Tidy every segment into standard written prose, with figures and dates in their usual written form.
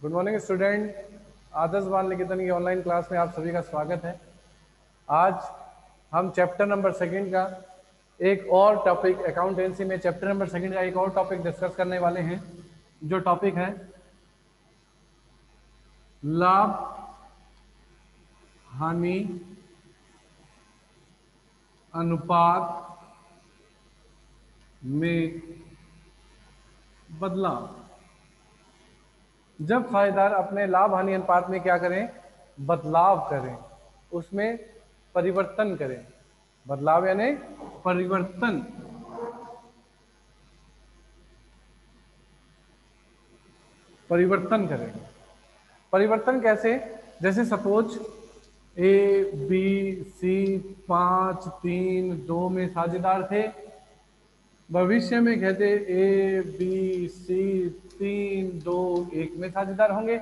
Good morning student. आदर्श बाल निकेतन की online class में आप सभी का स्वागत है। आज हम चैप्टर नंबर सेकंड का एक और टॉपिक अकाउंटेंसी में चैप्टर नंबर सेकंड का एक और टॉपिक डिस्कस करने वाले हैं, जो टॉपिक है लाभ हानि अनुपात में बदलाव। जब फायदेदार अपने लाभ हानि अनुपात में क्या करें, बदलाव करें, उसमें परिवर्तन करें। बदलाव यानी परिवर्तन। परिवर्तन करेंगे। परिवर्तन कैसे? जैसे सपोज ए बी सी 5 3 2 में साझेदार थे। भविष्य में कहते ए बी सी 3 2 1 में साझेदार होंगे।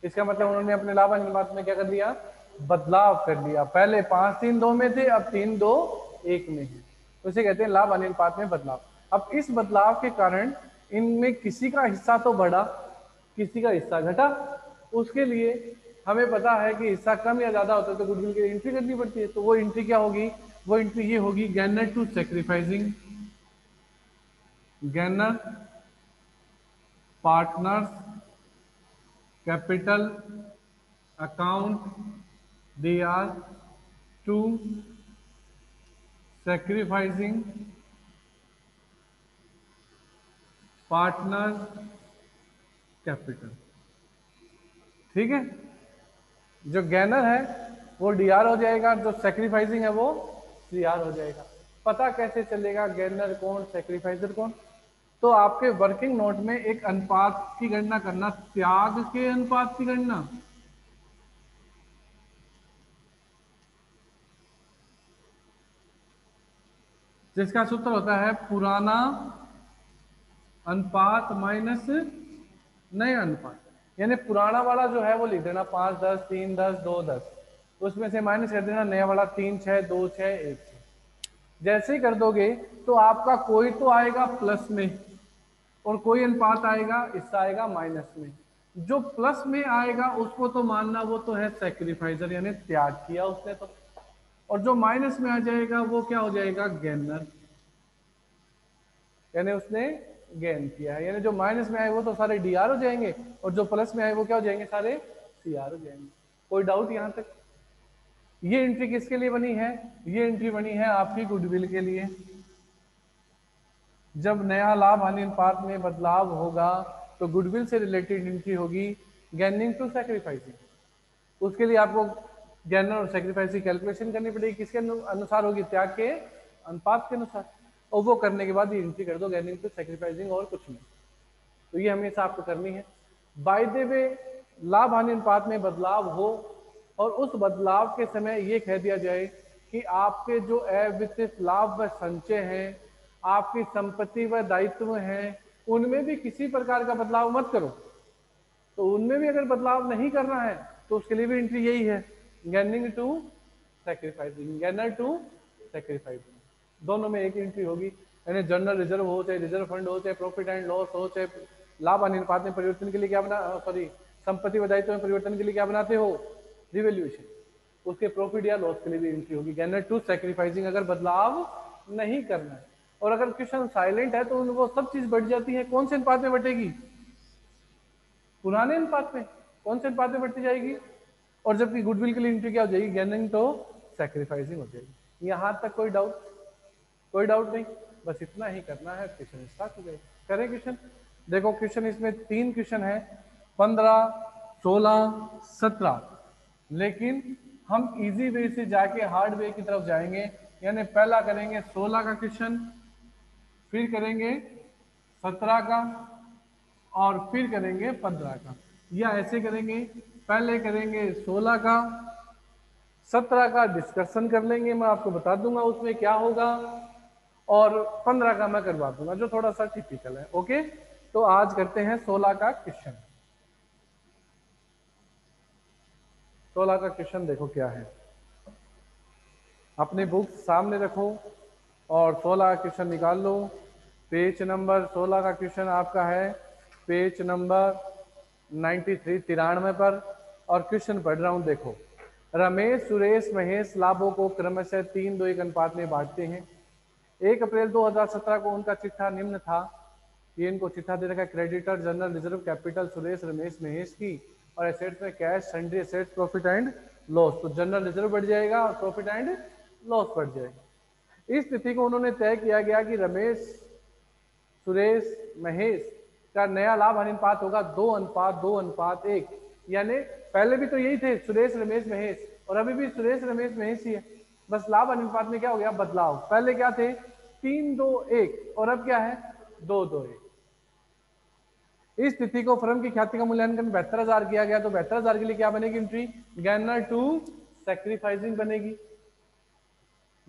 इसका मतलब उन्होंने अपने लाभ अनुपात में क्या कर दिया, बदलाव कर दिया। पहले 5 3 2 में थे, अब 3 2 1 में है। तो इसे कहते हैं लाभ अनुपात में बदलाव। अब इस बदलाव के कारण इनमें किसी का हिस्सा तो बढ़ा, किसी का हिस्सा घटा। उसके लिए हमें पता है कि हिस्सा कम या ज्यादा होता है तो गुडविल की एंट्री करनी पड़ती है। तो वो एंट्री क्या होगी? वो एंट्री ये होगी, gainer to sacrificing, gainer partners capital account, they are to sacrificing partner capital. ठीक है, जो गैनर है वो डीआर हो जाएगा, जो सेक्रीफाइसिंग है वो सीआर हो जाएगा। पता कैसे चलेगा गैनर कौन सेक्रीफाइसर कौन? तो आपके वर्किंग नोट में एक अनुपात की गणना करना, त्याग के अनुपात की गणना। जिसका सूत्र होता है पुराना अनुपात माइनस नया अनुपात। यानी पुराना वाला जो है वो लिख देना 5 10 3 10 2 10, उसमें से माइनस कर देना नया वाला 3 6 2 6 1 6। जैसे ही कर दोगे तो आपका कोई तो आएगा प्लस में और कोई अनुपात आएगा, इसका आएगा माइनस में। जो प्लस में आएगा उसको तो मानना वो तो है सेक्रीफाइसर, यानी त्याग किया उसने तो। और जो माइनस में आ जाएगा वो क्या हो जाएगा, गेनर, यानी उसने गेन किया है। यानी जो माइनस में आए वो तो सारे डी आर हो जाएंगे और जो प्लस में आए वो क्या हो जाएंगे, सारे सी आर हो जाएंगे। कोई डाउट यहां तक? ये एंट्री किसके लिए बनी है? ये एंट्री बनी है आपकी गुडविल के लिए। जब नया लाभ हानि अनुपात में बदलाव होगा तो गुडविल से रिलेटेड एंट्री होगी गैनिंग टू सैक्रिफाइसिंग। उसके लिए आपको गैनर और सैक्रिफाइस की कैलकुलेशन करनी पड़ेगी। किसके अनुसार होगी? त्याग के अनुपात के अनुसार। और वो करने के बाद ये एंट्री कर दो गैनिंग टू सैक्रिफाइसिंग, और कुछ नहीं। तो ये हमेशा आपको करनी है। बाय द वे, लाभ हानि अनुपात में बदलाव हो और उस बदलाव के समय ये कह दिया जाए कि आपके जो अवितरित लाभ व संचय हैं, आपकी संपत्ति व दायित्व हैं, उनमें भी किसी प्रकार का बदलाव मत करो। तो उनमें भी अगर बदलाव नहीं करना है तो उसके लिए भी एंट्री यही है, गैनिंग टू सैक्रिफाइसिंग, गैनर टू सैक्रिफाइसिंग। दोनों में एक एंट्री होगी। यानी जनरल रिजर्व हो, चाहे रिजर्व फंड हो, चाहे प्रॉफिट एंड लॉस हो, चाहे लाभ हानि अनुपात में परिवर्तन के लिए क्या बना, सॉरी, संपत्ति व दायित्व में परिवर्तन के लिए क्या बनाते हो, रिवैल्यूएशन। उसके प्रॉफिट या लॉस के लिए भी एंट्री होगी गैनर टू सैक्रिफाइसिंग, अगर बदलाव नहीं करना है। और अगर क्वेश्चन साइलेंट है तो वो सब चीज बढ़ जाती है। कौन से अनुपात में बटेगी? पुराने अनुपात में। कौन से अनुपात में बढ़ती जाएगी? और जबकि गुडविल के लिए एंट्री क्या हो जाएगी, गेनिंग तो सैक्रिफाइसिंग हो जाएगी। यहां तक कोई डाउट? कोई डाउट नहीं, बस इतना ही करना है, क्वेश्चन स्टार्ट हो जाएगा। करें क्वेश्चन? देखो क्वेश्चन इसमें 3 क्वेश्चन है, 15 16 17। लेकिन हम इजी वे से जाके हार्ड वे की तरफ जाएंगे। यानी पहला करेंगे 16 का क्वेश्चन, फिर करेंगे 17 का, और फिर करेंगे 15 का, या ऐसे करेंगे, पहले करेंगे 16 का, 17 का डिस्कशन कर लेंगे, मैं आपको बता दूंगा उसमें क्या होगा, और 15 का मैं करवा दूंगा, जो थोड़ा सा टिपिकल है। ओके, तो आज करते हैं 16 का क्वेश्चन। 16 का क्वेश्चन देखो क्या है, अपनी बुक सामने रखो और 16 का क्वेश्चन निकाल लो। पेज नंबर 16 का क्वेश्चन आपका है पेज नंबर 93 93 पर। और क्वेश्चन पढ़ रहा हूं, देखो। रमेश सुरेश महेश लाभों को क्रमशः 3-2-1 अनुपात में बांटते हैं। 1 अप्रैल 2017 को उनका चिट्ठा निम्न था। ये इनको चिट्ठा दे रखा है, creditor general reserve capital Suresh Ramesh Mahesh की, और एसेट्स में cash sundry assets profit and loss. तो जनरल रिजर्व बढ़ जाएगा और प्रॉफिट एंड लॉस बढ़ जाएगा। इस तिथि को उन्होंने तय किया गया कि रमेश सुरेश महेश का नया लाभ अनुपात होगा 2:2:1। यानी पहले भी तो यही थे, सुरेश रमेश महेश, और अभी भी सुरेश रमेश महेश ही है, बस लाभ अनुपात में क्या हो गया, बदलाव। पहले क्या थे, 3-2-1, और अब क्या है, 2-2-1। इस तिथि को फर्म की ख्याति का मूल्यांकन 72,000 किया गया। तो 72,000 के लिए क्या बनेगी एंट्री, गैनर टू सैक्रिफाइसिंग बनेगी।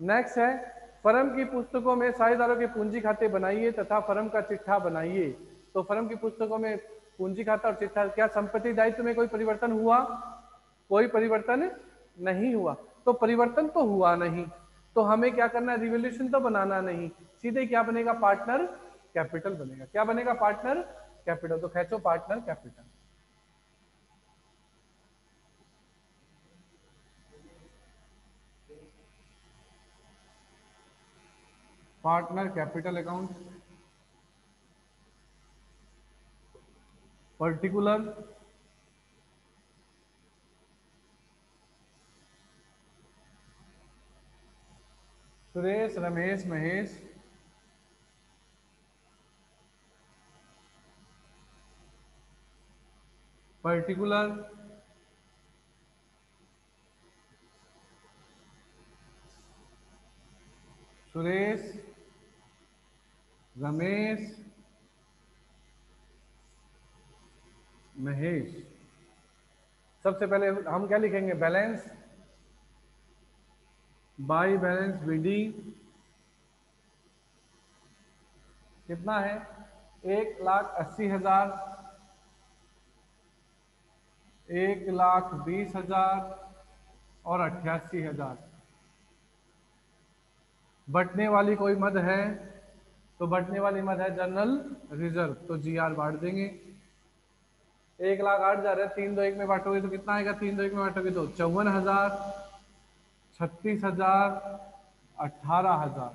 नेक्स्ट है, फर्म की पुस्तकों में साझेदारों के पूंजी खाते बनाइए तथा फर्म का चिट्ठा बनाइए। तो फर्म की पुस्तकों में पूंजी खाता और चिट्ठा, क्या संपत्ति दायित्व में कोई परिवर्तन हुआ, कोई परिवर्तन नहीं हुआ। तो परिवर्तन तो हुआ नहीं, तो हमें क्या करना है, रिवोल्यूशन तो बनाना नहीं, सीधे क्या बनेगा, पार्टनर कैपिटल बनेगा। क्या बनेगा, पार्टनर कैपिटल। तो खींचो partner capital. Partner capital account particular Suresh Ramesh Mahesh particular Suresh Ramesh Mahesh. सबसे पहले हम क्या लिखेंगे, बैलेंस बाई बैलेंस बीडी कितना है, 1,80,000, 1,20,000 और 88,000। बटने वाली कोई मद है, तो बटने वाली मद है जनरल रिजर्व, तो GR बांट देंगे। 1,08,000 है, 3-2-1 में बांटोगे तो कितना आएगा, 3-2-1 में बांटोगे तो 54,000, 36,000, 18,000।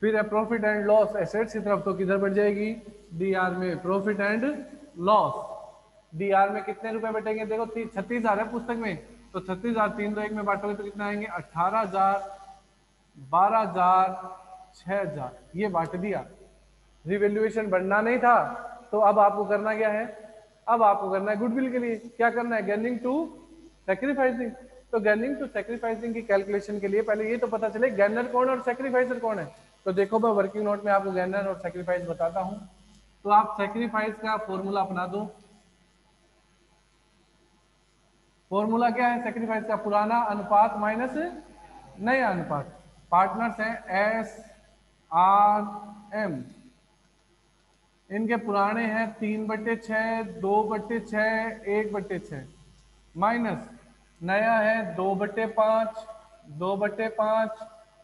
फिर है प्रॉफिट एंड लॉस एसेट्स की तरफ, तो किधर बढ़ जाएगी, DR में, प्रॉफिट एंड लॉस। DR में कितने रुपए बटेंगे, देखो 36,000 है पुस्तक में, तो 36,000 3-2-1 में बांटोगे तो कितना आएंगे, 18,000, 12,000, 6,000, ये बांट दिया। रिवैल्यूएशन बढ़ना नहीं था, तो अब आपको करना क्या है, अब आपको करना है गुडविल के लिए क्या करना है, गेनिंग टू सैक्रिफाइसिंग। तो गेनिंग टू सैक्रिफाइसिंग की कैलकुलेशन के लिए पहले ये तो पता चले गैनर कौन और सैक्रिफाइसर कौन है। तो देखो मैं वर्किंग नोट में आपको गैनर और सैक्रिफाइस बताता हूं। तो आप सैक्रिफाइस का फॉर्मूला अपना दो। फॉर्मूला क्या है सैक्रिफाइस का, पुराना अनुपात माइनस नया अनुपात। पार्टनर्स हैं SRM, इनके पुराने हैं 3/6, 2/6, 1/6, माइनस नया है 2/5, 2/5,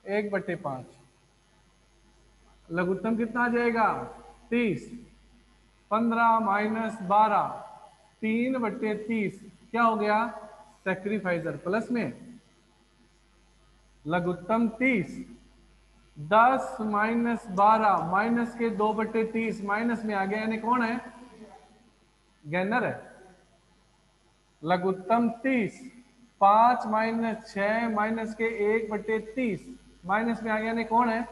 1/5। लघुत्तम कितना आ जाएगा, 30, 15 माइनस 12, 3/30, क्या हो गया, सैक्रिफाइसर प्लस में लघुत्तम 30, 10 माइनस 12 माइनस के 2/30 माइनस में आ गया, यानी कौन है, गैनर है। लघुत्तम 30, 5 माइनस 6 माइनस के 1/30 माइनस में आ गया, यानी कौन है,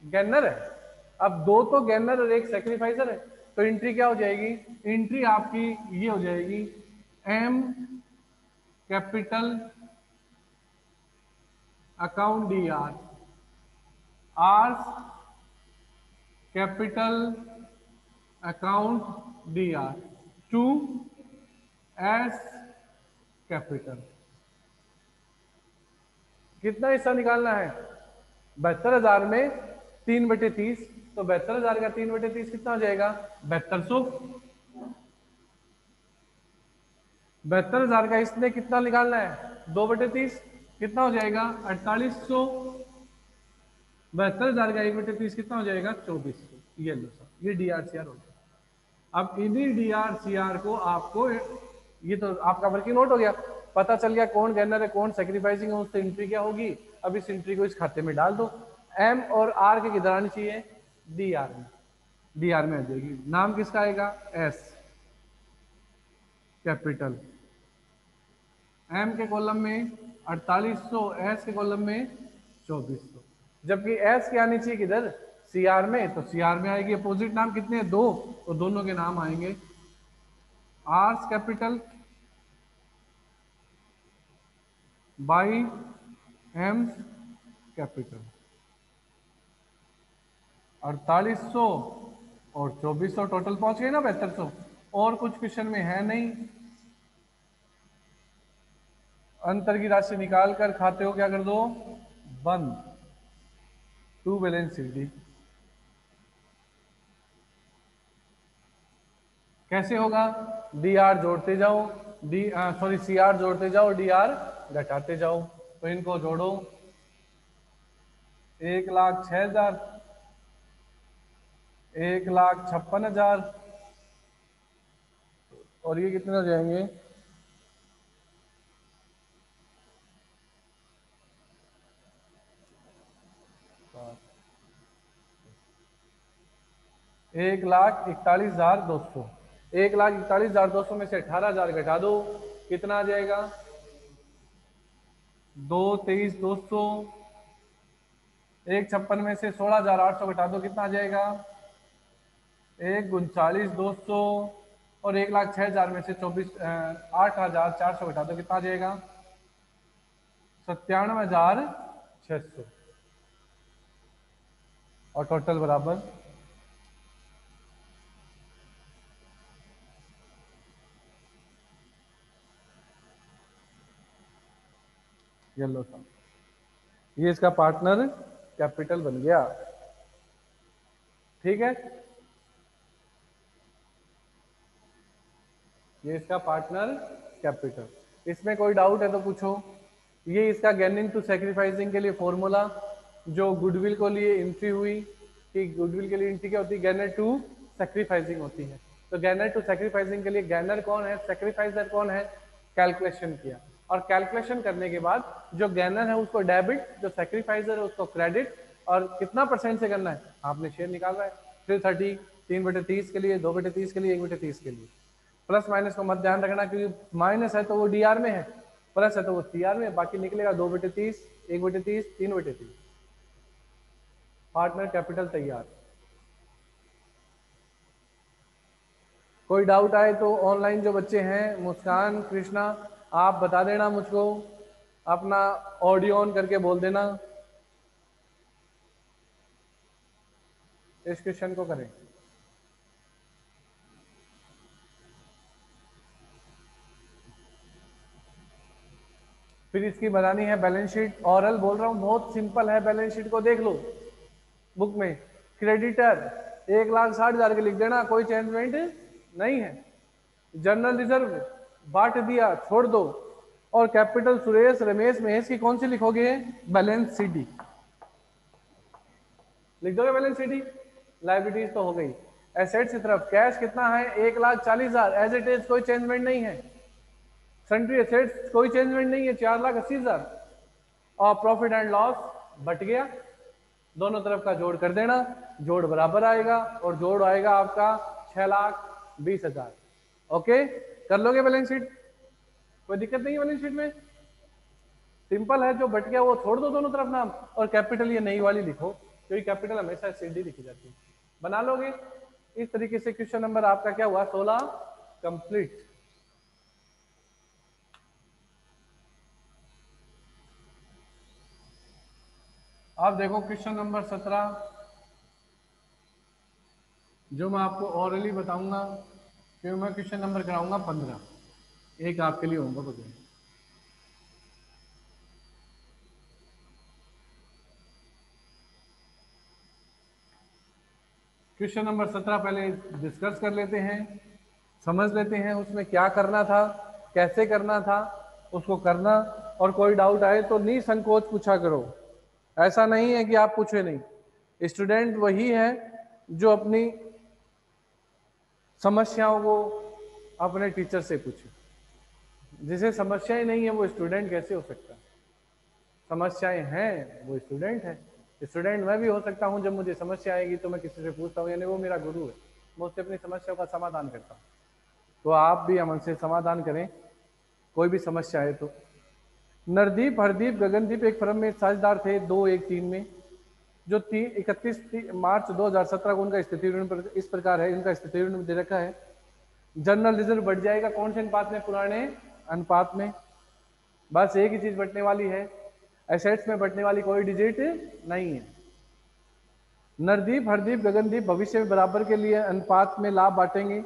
गैनर है। अब दो तो गैनर और एक सैक्रिफाइसर है, तो एंट्री क्या हो जाएगी, एंट्री आपकी ये हो जाएगी, M capital account DR, R's capital account DR, to S capital. कितना हिस्सा निकालना है, 72,000 में 3/30, तो 72,000 का 3/30 कितना हो जाएगा, 7200। 72,000 का इसने कितना निकालना है, 2/30, कितना हो जाएगा, 4800। 72,000 का 1/30 कितना हो जाएगा, 2400। ये लो सर, ये DRCR हो गया। अब इन्हीं डी आर सी आर को आपको, ये तो आपका वर्किंग नोट हो गया, पता चल गया कौन गैनर है कौन सेक्रीफाइसिंग है, उससे एंट्री क्या होगी। अब इस एंट्री को इस खाते में डाल दो। एम और आर के किधर आनी चाहिए, डी आर में, डी आर में आ जाएगी। नाम किसका आएगा, एस कैपिटल, एम के कॉलम में 4800, एस के कॉलम में 2400। जबकि एस की आनी चाहिए किधर, सी आर में, तो सी आर में आएगी। अपोजिट नाम कितने हैं, दो, तो दोनों के नाम आएंगे R's capital by M capital. 4800 और 2400 टोटल पहुंच गए ना 7200। और कुछ क्वेश्चन में है नहीं। अंतर की राशि निकाल कर खाते हो क्या कर दो, बंद, टू बैलेंस शीट। कैसे होगा, डी आर जोड़ते जाओ, सी आर जोड़ते जाओ, डी आर घटाते जाओ। तो इनको जोड़ो, 1,06,000, 1,56,000, और ये कितने हो जाएंगे, एक लाख 41,200। 1,41,200 में से 18,000 घटा दो, कितना आ जाएगा, 2,23,200। 1,56 में से 16,800 घटा दो, कितना आ जाएगा, 1,39,200। और 1,06,000 में से 8,400 घटा दो, कितना आ जाएगा, 97,600। और टोटल बराबर, ये लो सा, ये इसका पार्टनर कैपिटल बन गया। ठीक है, ये इसका पार्टनर कैपिटल। इसमें कोई डाउट है तो पूछो। ये इसका गेनिंग टू सैक्रिफाइसिंग के लिए फॉर्मूला, जो गुडविल को लिए एंट्री हुई, कि गुडविल के लिए एंट्री क्या होती है, गैनर टू सैक्रिफाइसिंग होती है। तो गैनर टू सैक्रिफाइसिंग के लिए गैनर कौन है, सैक्रिफाइसर कौन है, कैलकुलेशन किया, और कैलकुलेशन करने के बाद जो गैनर है उसको डेबिट, जो सैक्रिफाइसर है उसको क्रेडिट। और कितना परसेंट से करना है, आपने शेयर निकालना है 330, 3/30 के लिए, 2/30 के लिए, 1/30 के लिए। प्लस माइनस को मत ध्यान रखना, क्योंकि माइनस है तो वो डी आर में है, प्लस है तो वो सी आर में, बाकी निकलेगा 2/30, 1/30, 3/30। पार्टनर कैपिटल तैयार। कोई डाउट आए तो ऑनलाइन जो बच्चे हैं, मुस्कान, कृष्णा, आप बता देना मुझको, अपना ऑडियो ऑन करके बोल देना। इस क्वेश्चन को करें। फिर इसकी बनानी है बैलेंस शीट, ऑरल बोल रहा हूँ, बहुत सिंपल है। बैलेंस शीट को देख लो बुक में, क्रेडिटर 1,60,000 के लिख देना, कोई चेंजमेंट नहीं है। जनरल रिजर्व बांट दिया, छोड़ दो। और कैपिटल सुरेश, रमेश, महेश की कौन सी लिखोगे, बैलेंस शीट लिख दोगे, बैलेंस शीट। लाइबिलिटीज तो हो गई। एसेट्स की तरफ कैश कितना है, 1,40,000 एज इट इज, कोई चेंजमेंट नहीं है। सन्ट्री एसेट्स कोई चेंजमेंट नहीं है, 4,80,000। और प्रॉफिट एंड लॉस बट गया, दोनों तरफ का जोड़ कर देना, जोड़ बराबर आएगा, और जोड़ आएगा आपका 6,20,000। ओके, कर लोगे बैलेंस शीट, कोई दिक्कत नहीं है बैलेंस शीट में, सिंपल है। जो बट गया वो छोड़ दो दोनों तरफ नाम, और कैपिटल ये नई वाली लिखो, क्योंकि कैपिटल हमेशा सीडी लिखी जाती है। बना लोगे इस तरीके से। क्वेश्चन नंबर आपका क्या हुआ, 16 कंप्लीट। अब देखो क्वेश्चन नंबर 17, जो मैं आपको ऑरली बताऊंगा, क्योंकि मैं क्वेश्चन नंबर कराऊंगा 15, एक आपके लिए होमवर्क हो जाएगा। क्वेश्चन नंबर 17 पहले डिस्कस कर लेते हैं, समझ लेते हैं उसमें क्या करना था, कैसे करना था, उसको करना। और कोई डाउट आए तो निसंकोच पूछा करो, ऐसा नहीं है कि आप पूछे नहीं। स्टूडेंट वही है जो अपनी समस्याओं को अपने टीचर से पूछे। जिसे समस्याएं नहीं है वो स्टूडेंट कैसे हो सकता है? समस्याएं हैं वो स्टूडेंट है। स्टूडेंट मैं भी हो सकता हूं, जब मुझे समस्या आएगी तो मैं किसी से पूछता हूँ, यानी वो मेरा गुरु है, मैं उससे अपनी समस्या का समाधान करता हूँ। तो आप भी हमसे समाधान करें कोई भी समस्या है तो। नरदीप, हरदीप, गगनदीप एक फर्म में साझेदार थे 2-1-3 में, जो 31 मार्च 2017 को उनका स्थिति ऋण इस प्रकार है, इनका स्थिति ऋण दे रखा है। जनरल रिजर्व बढ़ जाएगा कौन से अनुपात में? पुराने अनुपात में। बस एक ही चीज बढ़ने वाली है, एसेट्स में बढ़ने वाली कोई डिजिट नहीं है। नरदीप, हरदीप, गगनदीप भविष्य में बराबर के लिए अनुपात में लाभ बांटेंगे।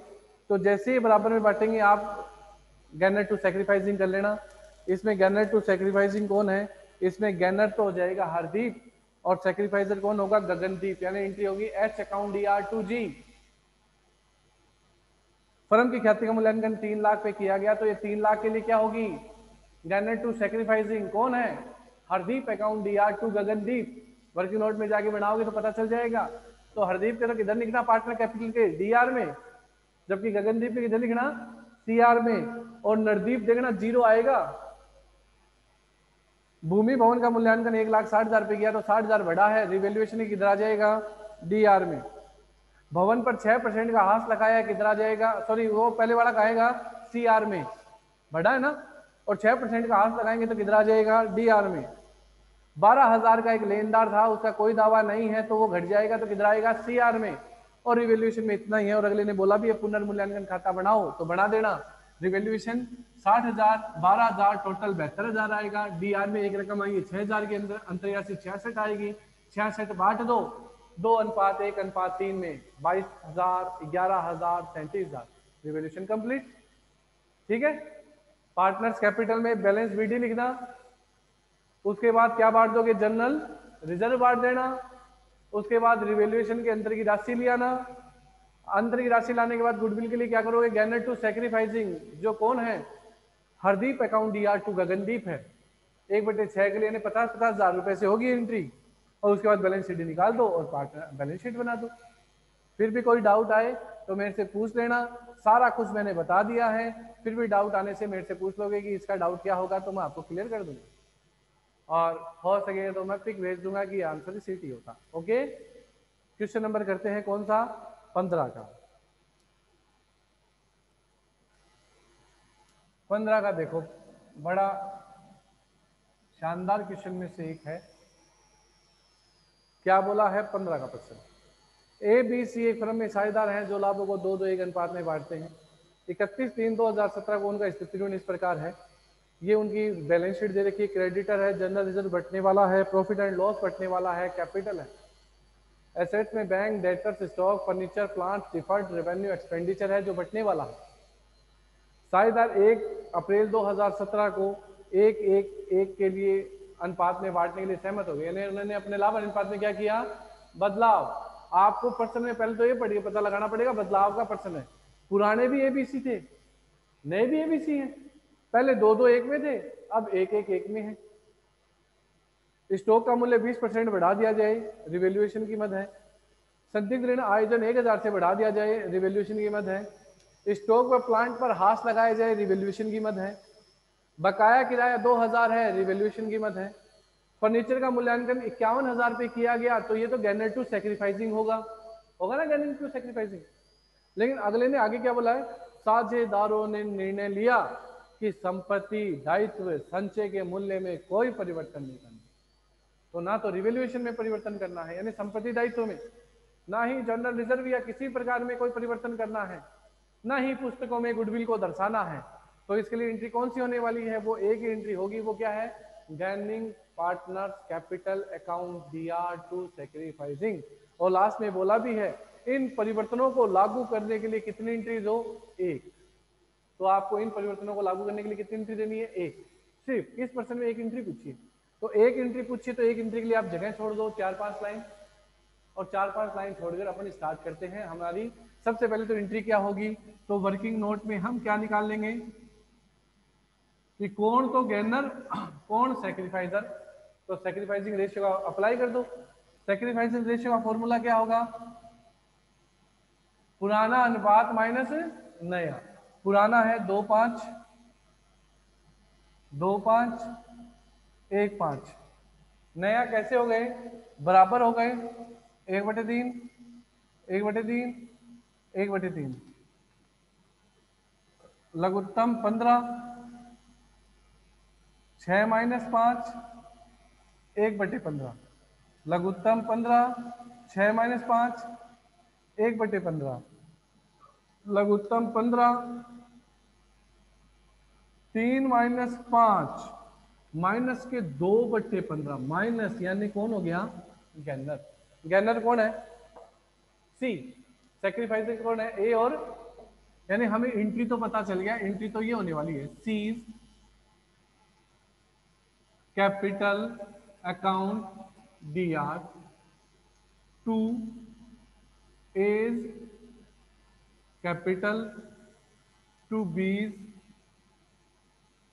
तो जैसे ही बराबर में बांटेंगे आप गैनर टू सैक्रिफाइसिंग कर लेना। इसमें गैनर टू सैक्रिफाइसिंग कौन है? इसमें गैनर तो हो जाएगा हरदीप और सैक्रिफाइजर कौन होगा? गगनदीप। यानी एंट्री होगी एच अकाउंट DR2G। फर्म की ख्याति का मूल्यांकन 3 लाख पे किया गया, तो ये 3 लाख के लिए क्या होगी? गैनर टू सैक्रिफाइसिंग कौन है? Hardeep account DR2 Gagandeep. Working note में जाके बनाओगे तो पता चल जाएगा। तो हरदीप के तो किधर लिखना? पार्टनर कैपिटल के DR में, जबकि गगनदीप के किधर लिखना? CR में। और नरदीप देखना 0 आएगा। भूमि भवन का मूल्यांकन 1,60,000 पे किया तो 60,000 बढ़ा है, रिवैल्यूएशन किधर आ जाएगा? DR में। भवन पर 6% का हास लगाया है, किधर आ जाएगा? सॉरी वो पहले वाला कहेगा CR में, बढ़ा है ना। और 6% का हास लगाएंगे तो किधर आ जाएगा? DR में। 12,000 का एक लेनदार था, उसका कोई दावा नहीं है तो वो घट जाएगा तो किधर आएगा? CR में। और रिवैल्यूएशन में इतना ही है, और अगले ने बोला भी है पुनर्मूल्यांकन खाता बनाओ तो बना देना। रिवैल्यूएशन 60,000, 12,000, टोटल 72,000 आएगा। DR में एक रकम आएगी 6,000 के अंदर, अंतर्राशि 66 आएगी। 66 बांट दो 2:1:3 में 22,000, 11,000, 37,000। Revaluation complete. ठीक है। पार्टनर्स कैपिटल में बैलेंस BD लिखना। उसके बाद क्या बांट दोगे? जनरल रिजर्व बांट देना। उसके बाद रिवैल्यूएशन के अंतर की राशि ले आना। अंतर की राशि लाने के बाद गुडविल के लिए क्या करोगे? गैनर टू सैक्रिफाइसिंग, जो कौन है? हरदीप अकाउंट DR2 गगनदीप है। 1/6 के लिए 50,000 रुपए से होगी एंट्री, और उसके बाद बैलेंस शीट निकाल दो और पार्टनर बैलेंस शीट बना दो। फिर भी कोई डाउट आए तो मेरे से पूछ लेना, सारा कुछ मैंने बता दिया है। फिर भी डाउट आने से मेरे से पूछ लोगे कि इसका डाउट क्या होगा, तो मैं आपको क्लियर कर दूंगा, और हो सके तो मैं पिक भेज दूंगा कि आंसर सीट ही होता। ओके, क्वेश्चन नंबर करते हैं कौन सा? 15 का। 15 का देखो, बड़ा शानदार क्वेश्चन में से एक है। क्या बोला है? 15 का प्रश्न। ABC एक फर्म में साझेदार हैं जो लाभों को 2-2-1 अनुपात में बांटते हैं। 31/3/2017 को उनका स्थिति ऋण इस प्रकार है। ये उनकी बैलेंस शीट दे रखी है। क्रेडिटर है, जनरल रिजर्व बटने वाला है, प्रॉफिट एंड लॉस बटने वाला है, कैपिटल है। एसेट्स में bank, debtors, stock, furniture, plant, deferred revenue expenditure है जो बटने वाला है। साझेदार 1 अप्रैल 2017 को 1-1-1 के लिए अनुपात में बांटने के लिए सहमत हो गए। यानी उन्होंने अपने लाभ अनुपात में क्या किया? बदलाव। आपको प्रश्न में पहले तो ये पढ़िए, पता लगाना पड़ेगा बदलाव का प्रश्न है। पुराने भी ABC थे, नए भी ABC हैं। पहले 2-2-1 में थे, अब 1-1-1 में है। स्टॉक का मूल्य 20% बढ़ा दिया जाए, रिवैल्यूएशन की मद है। संदिग्ध ऋण आयोजन 1,000 से बढ़ा दिया जाए, रिवैल्यूएशन की मद है। स्टॉक व प्लांट पर हास लगाया जाए, रिवैल्यूएशन की मद है। बकाया किराया 2,000 है, रिवैल्यूएशन की मद है। फर्नीचर का मूल्यांकन 51,000 पे किया गया, तो ये तो गैनर टू सैक्रिफाइसिंग होगा ना, गैनर टू सैक्रिफाइसिंग। लेकिन अगले ने आगे क्या बोला है? साझेदारों ने निर्णय लिया कि संपत्ति, दायित्व, संचय के मूल्य में कोई परिवर्तन नहीं करना। तो ना तो रिवैल्यूएशन में परिवर्तन करना है, यानी संपत्ति दायित्व में, ना ही जनरल रिजर्व या किसी प्रकार में कोई परिवर्तन करना है, ना ही पुस्तकों में गुडविल को दर्शाना है। तो इसके लिए एंट्री कौन सी होने वाली है? वो एक ही एंट्री होगी। वो क्या है? Gaining partners capital account DR2 sacrificing. और लास्ट में बोला भी है इन परिवर्तनों को लागू करने के लिए कितनी एंट्रीज हो? 1। तो आपको इन परिवर्तनों को लागू करने के लिए कितनी एंट्री देनी है? 1। सिर्फ इस प्रश्न में एक एंट्री पूछिए, तो एक एंट्री पूछिए, तो एक एंट्री के लिए आप जगह छोड़ दो 4-5 लाइन, और 4-5 लाइन छोड़कर अपन स्टार्ट करते हैं। हमारी सबसे पहले तो एंट्री क्या होगी? तो वर्किंग नोट में हम क्या निकाल लेंगे कि कौन तो गैनर, कौन सैक्रिफाइजर। तो सैक्रिफाइसिंग रेशियो का अप्लाई कर दो। सैक्रिफाइसिंग रेशियो का फॉर्मूला क्या होगा? पुराना अनुपात माइनस नया। पुराना है 2:5, 2:5, 1:5। नया कैसे हो गए? बराबर हो गए, 1/3, 1/3, 1/3। लघुत्तम 15, 6-5, 1/15। लघुत्तम 15, 6-5, 1/15। लघुत्तम 15, 3-5 माइनस के 2/15। माइनस यानी कौन हो गया? गैनर। गैनर कौन है? सी। सेक्रीफाइसिंग कौन है? ए। और यानी हमें एंट्री तो पता चल गया, एंट्री तो ये होने वाली है, C's capital account DR to A's capital to B's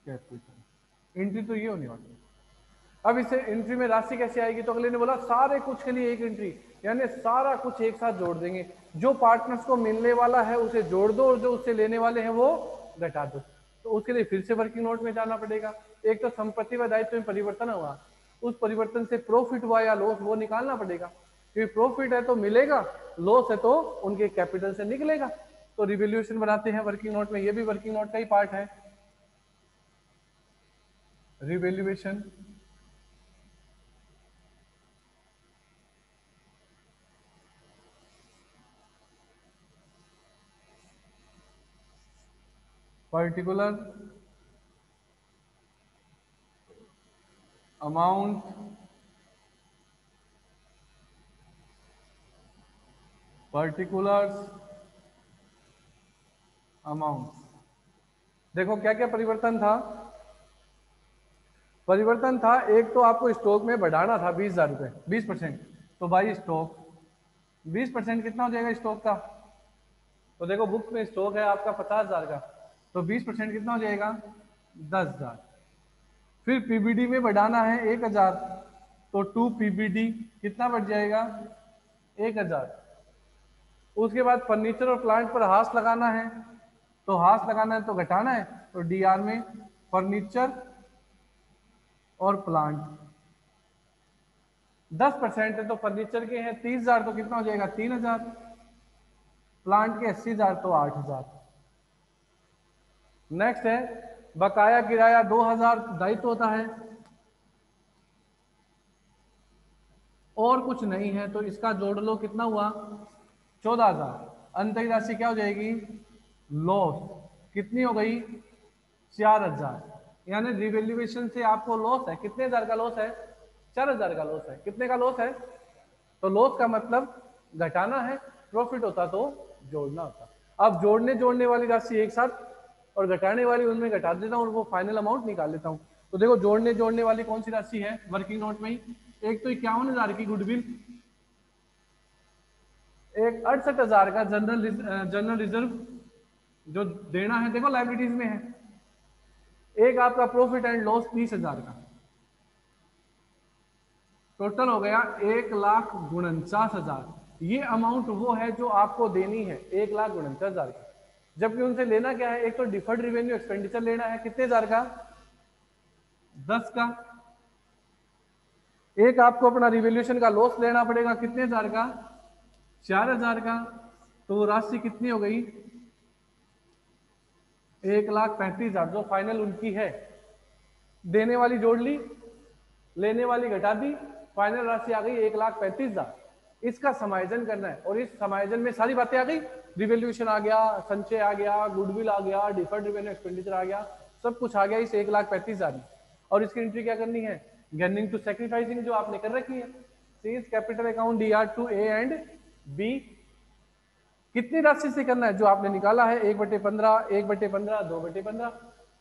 capital. Entry तो ये होने वाली है। अब इसे एंट्री में राशि कैसे आएगी? तो अगले ने बोला सारे कुछ के लिए एक एंट्री, यानी सारा कुछ एक साथ जोड़ देंगे। जो पार्टनर्स को मिलने वाला है उसे जोड़ दो और जो उससे लेने वाले हैं वो घटा दो। तो उसके लिए फिर से वर्किंग नोट में जाना पड़ेगा। एक तो संपत्ति व दायित्व में परिवर्तन हुआ, उस परिवर्तन से प्रॉफिट हुआ या लॉस वो निकालना पड़ेगा, क्योंकि प्रॉफिट है तो मिलेगा, लॉस है तो उनके कैपिटल से निकलेगा। तो रिवैल्यूएशन बनाते हैं वर्किंग नोट में, ये भी वर्किंग नोट का ही पार्ट है, revaluation. Particular amount particulars amount. देखो क्या क्या परिवर्तन था। परिवर्तन था, एक तो आपको स्टॉक में बढ़ाना था 20,000 रुपए, 20%। तो भाई स्टॉक 20% कितना हो जाएगा स्टॉक का? तो देखो बुक में स्टॉक है आपका 50,000 का, तो 20% कितना हो जाएगा? 10,000। फिर पीबीडी में बढ़ाना है 1,000, तो 2 पीबीडी कितना बढ़ जाएगा? 1,000। उसके बाद फर्नीचर और प्लांट पर हाश लगाना है, तो हाश लगाना है तो घटाना है, तो डीआर में फर्नीचर और प्लांट 10% है, तो फर्नीचर के हैं 30,000, तो कितना हो जाएगा? 3,000। प्लांट के 80,000, तो 8,000। नेक्स्ट है बकाया किराया 2,000 दायित्व होता है, और कुछ नहीं है तो इसका जोड़ लो, कितना हुआ? 14,000। अंतिम राशि क्या हो जाएगी? लॉस कितनी हो गई? 4,000। यानी रिवैल्यूएशन से आपको लॉस है, कितने हजार का लॉस है? 4,000 का लॉस है। कितने का लॉस है? तो लॉस का मतलब घटाना है, प्रॉफिट होता तो जोड़ना होता। अब जोड़ने जोड़ने वाली राशि एक साथ और घटाने वाली उनमें घटा देता हूँ और वो फाइनल अमाउंट निकाल लेता हूँ। तो देखो जोड़ने जोड़ने वाली कौन सी राशि है वर्किंग नोट में ही? एक तो 51,000 की गुडविल, एक 68,000 का जनरल रिजर्व जो देना है, देखो लाइबिलिटीज में है। एक आपका प्रॉफिट एंड लॉस 30,000 का, टोटल हो गया 1,49,000। ये अमाउंट वो है जो आपको देनी है, 1,49,000 की। जबकि उनसे लेना क्या है? एक तो डिफर्ड रिवेन्यू एक्सपेंडिचर लेना है, कितने हजार का? 10 का। एक आपको अपना रिवैल्यूएशन का लॉस लेना पड़ेगा, कितने हजार का? 4,000 का। तो वो राशि कितनी हो गई? 1,35,000, जो फाइनल उनकी है। देने वाली जोड़ ली, लेने वाली घटा दी, फाइनल राशि आ गई 1,35,000। इसका समायोजन करना है और इस समायोजन में सारी बातें आ गई, रिवैल्यूएशन आ गया, संचय आ गया, गुडविल आ गया, डिफर्ड रेवेन्यू एक्सपेंडिचर आ गया, सब कुछ आ गया इस 1,35,000 में। और इसकी एंट्री क्या करनी है? गैनिंग टू सैक्रिफाइसिंग जो आपने कर रखी है, C's capital account DR to A and B. कितनी राशि से करना है? जो आपने निकाला है 1/15, 1/15, 2/15।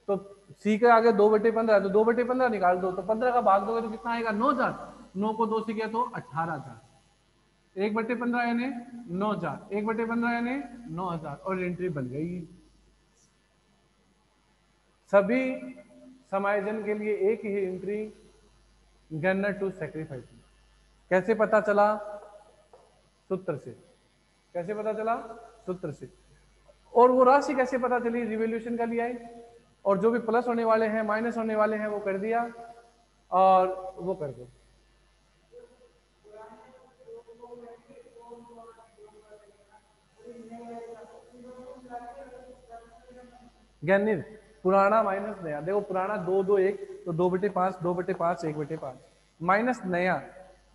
तो सी के आगे 2/15 है तो 2/15 निकाल दो, तो 15 का भाग दोगे तो कितना आएगा? 9,000। 9 को 2 से किया तो 18,000। 1/15 यानी 9,000, 1/15 यानी 9,000 और एंट्री बन गई। सभी समायोजन के लिए एक ही एंट्री, गन्नर टू सैक्रिफाइस। कैसे पता चला? सूत्र से। कैसे पता चला? सूत्र से। और वो राशि कैसे पता चली, रिवोल्यूशन का लिया है, और जो भी प्लस होने वाले हैं माइनस होने वाले हैं वो कर दिया और वो कर दो। ज्ञानिर पुराना माइनस नया, देखो पुराना 2 2 1 तो 2/5 2/5 1/5 माइनस नया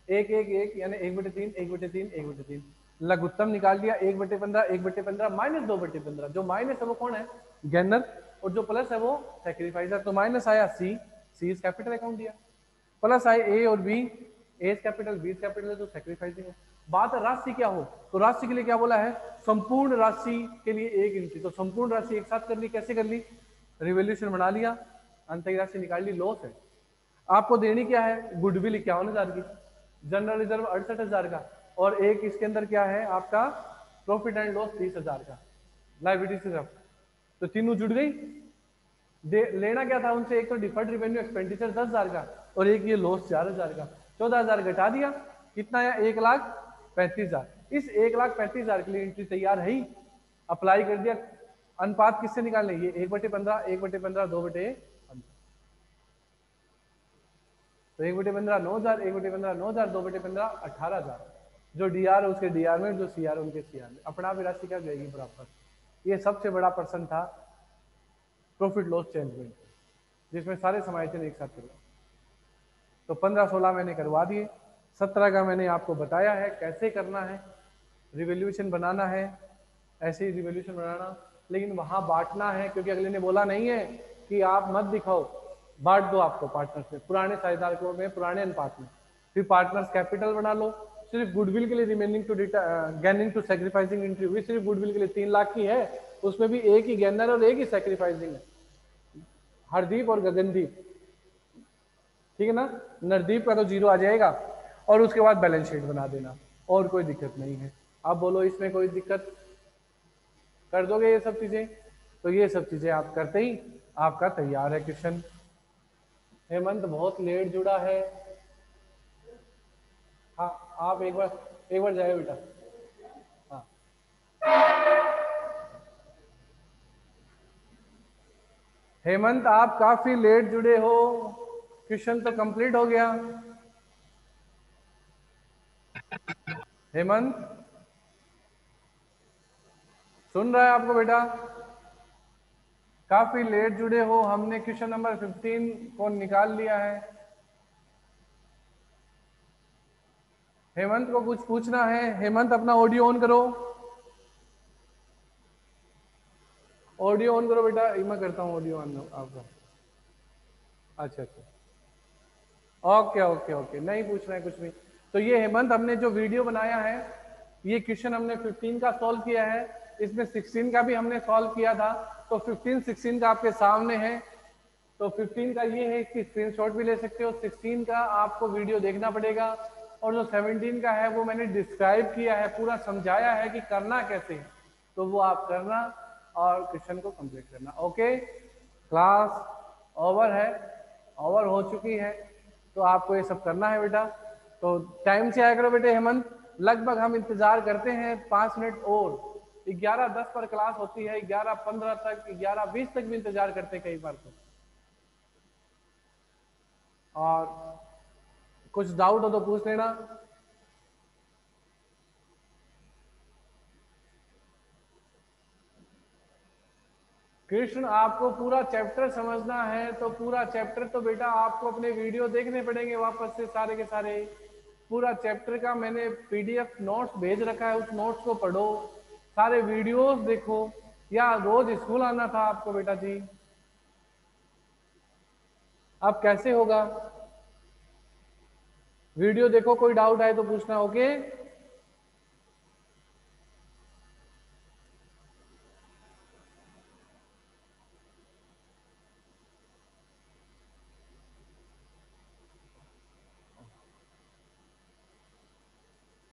1 1 1 यानी 1/3 1/3 1/3 लघुत्तम निकाल दिया 1/15 1/15 माइनस 2/15। जो माइनस है वो कौन है, गैनर, और जो प्लस है वो सैक्रिफाइसर। तो माइनस आया C, C is capital account दिया, प्लस आए ए और B, A is capital B is capital है तो सैक्रिफाइसिंग है। बात है राशि क्या हो, तो राशि के लिए क्या बोला है, संपूर्ण राशि के लिए 1 इंची। तो संपूर्ण राशि एक साथ कर ली, कैसे कर ली, रिवोल्यूशन बना लिया, अंत की राशि निकाल ली, लॉस है। आपको देनी क्या है, गुडविल 51,000 की, जनरल रिजर्व 68,000 का, और एक इसके अंदर क्या है आपका प्रॉफिट एंड लॉस 30,000 का, लाइबिलिटी से सब। तो तीनों जुड़ गई। लेना क्या था उनसे, एक तो डिफर्ड रिवेन्यू एक्सपेंडिचर 10,000 का, और एक ये लॉस 4,000 का। 14,000 घटा दिया, कितना आया 1,35,000। इस 1,35,000 के लिए एंट्री तैयार है ही, अप्लाई कर दिया। अनुपात किससे निकालने, ये 1/15 1/15 2/15, तो 1/15 9,000 1/15 9,000 2/15 18,000। जो डीआर उसके डीआर में, जो सीआर उनके सीआर में, अपना भी राशि क्या जाएगी बराबर। ये सबसे बड़ा पर्सन था प्रॉफिट लॉस चेंज में, जिसमें सारे समायोजन एक साथ करवा। तो 15 16 मैंने करवा दिए, 17 का मैंने आपको बताया है कैसे करना है, रिवोल्यूशन बनाना है, ऐसे ही रिवोल्यूशन बनाना, लेकिन वहां बांटना है, क्योंकि अगले ने बोला नहीं है कि आप मत दिखाओ, बांट दो आपको पार्टनर्स में, पुराने साझेदारों में पुराने अनुपात में, फिर पार्टनर्स कैपिटल बना लो। सिर्फ गुडविल के लिए remaining to gaining to sacrificing entry हुई, सिर्फ गुडविल के लिए 3 लाख की है, उसमें भी एक ही गेनर और एक ही सैक्रिफाइसिंग है, हरदीप और गगनदीप, ठीक है ना। नरदीप का तो 0 आ जाएगा, और उसके बाद बैलेंस शीट बना देना, और कोई दिक्कत नहीं है। आप बोलो इसमें कोई दिक्कत, कर दोगे ये सब चीजें, तो ये सब चीजें आप करते ही आपका तैयार है क्वेश्चन। हेमंत बहुत लेट जुड़ा है, हाँ आप एक बार जाए बेटा। हाँ हेमंत आप काफी लेट जुड़े हो, क्वेश्चन तो कंप्लीट हो गया। हेमंत सुन रहा है आपको बेटा, काफी लेट जुड़े हो, हमने क्वेश्चन नंबर 15 को निकाल लिया है। हेमंत को कुछ पूछना है, हेमंत अपना ऑडियो ऑन करो, ऑडियो ऑन करो बेटा, मैं करता हूँ ऑडियो ऑन आपका। अच्छा ओके ओके ओके, नहीं पूछना है कुछ भी। तो ये हेमंत हमने जो वीडियो बनाया है, ये क्वेश्चन हमने 15 का सॉल्व किया है, इसमें 16 का भी हमने सॉल्व किया था। तो 15 16 का आपके सामने है, तो 15 का ये है, इसकी स्क्रीनशॉट भी ले सकते हो। 16 का आपको वीडियो देखना पड़ेगा, और जो 17 का है वो मैंने डिस्क्राइब किया है, पूरा समझाया है कि करना कैसे है, तो वो आप करना और क्वेश्चन को कंप्लीट करना। ओके, क्लास ओवर है, ओवर हो चुकी है, तो आपको ये सब करना है बेटा। तो टाइम से आया करो बेटे हेमंत, लगभग हम इंतजार करते हैं 5 मिनट और। 11:10 पर क्लास होती है, 11:15 तक 11:20 तक भी इंतजार करते हैं कई बार तो। और कुछ डाउट हो तो पूछ लेना। कृष्ण आपको पूरा चैप्टर समझना है, तो पूरा चैप्टर तो बेटा आपको अपने वीडियो देखने पड़ेंगे वापस से सारे के सारे। पूरा चैप्टर का मैंने पीडीएफ नोट्स भेज रखा है, उस नोट्स को पढ़ो, सारे वीडियोस देखो, या रोज स्कूल आना था आपको बेटा जी। अब कैसे होगा, वीडियो देखो, कोई डाउट आए तो पूछना। ओके।